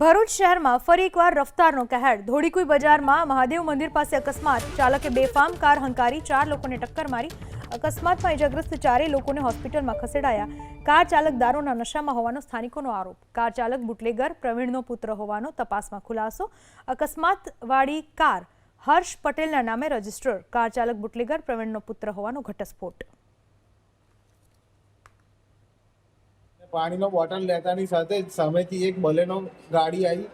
ભરૂચ શહેરમાં ફરી એકવાર રફતારનો કહેર। ધોળીકુઈ બજારમાં મહાદેવ મંદિર પાસે અકસ્માત। ચાલકે બેફામ કાર હંકારી 4 લોકોને ટક્કર મારી। અકસ્માતમાં ઇજાગ્રસ્ત 4 લોકોને હોસ્પિટલમાં ખસેડાયા। કાર ચાલક દારૂના નશામાં હોવાનો સ્થાનિકોનો આરોપ। કાર ચાલક બુટલેગર પ્રવીણનો પુત્ર હોવાનો તપાસમાં ખુલાસો। અકસ્માતવાળી કાર હર્ષ પટેલના નામે રજીસ્ટર। કાર ચાલક બુટલેગર પ્રવીણનો પુત્ર હોવાનો ઘટસ્ફોટ। પાણીનો બોટલ લેતાની સાથે જ સામેથી એક બલેનો ગાડી આવી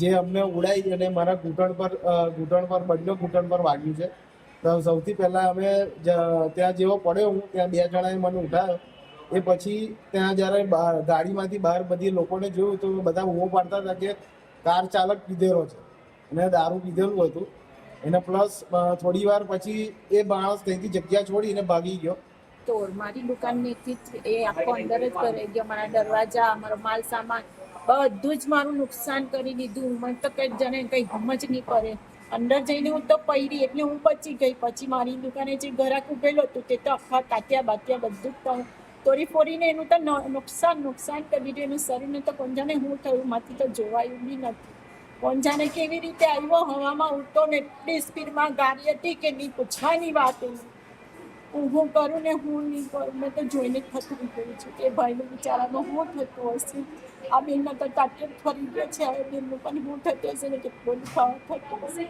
જે અમને ઉડાઈ અને મારા ઘૂંટણ પર બંને ઘૂંટણ પર વાગ્યું છે। તો સૌથી પહેલાં અમે ત્યાં જેવો પડ્યો હું ત્યાં 2 જણાએ મને ઉઠાવ્યો। એ પછી ત્યાં જ્યારે ગાડીમાંથી બહાર બધી લોકોને જોયું તો બધા ઊભો પાડતા હતા કે કાર ચાલક પીધેલો છે અને દારૂ પીધેલું હતું એને। પ્લસ થોડી વાર પછી એ માણસ ત્યાંથી જગ્યા છોડીને ભાગી ગયો। તો મારી દુકાનથી એ આખો અંદર જ ભરાઈ ગયો। મારા દરવાજા, મારો માલ સામાન બધું જ મારું નુકસાન કરી દીધું। મને તો કંઈ જાણે કંઈ સમજ નહીં પડે। અંદર જઈને હું તો પડી એટલે હું બચી ગઈ। પછી મારી દુકાને જે ગ્રાહક ઉભેલો હતું તે તો આખા તાત્યા બાત્યા બધું જ તોડી ફોડીને એનું તો નુકસાન કરી દીધું। એનું શરીરને તો કોણ જાણે શું થયું માથી તો જોવાયું બી નથી। કોણ જાણે કેવી રીતે આવ્યો હવામાં ઉડતો ને એટલી સ્પીડમાં ગાડી હતી કે નહીં પૂછવાની વાત। હું કરું ને હું નહીં કરું, મેં તો જોઈને જ થતું ગયું છું કે ભાઈનું બિચારાનું શું થતું હશે। આ બેનને તો તાત્યા ફરી ગયો છે। હવે બેનનું પણ શું થતું હશે ને કેટલો દુખાવો થતો હશે।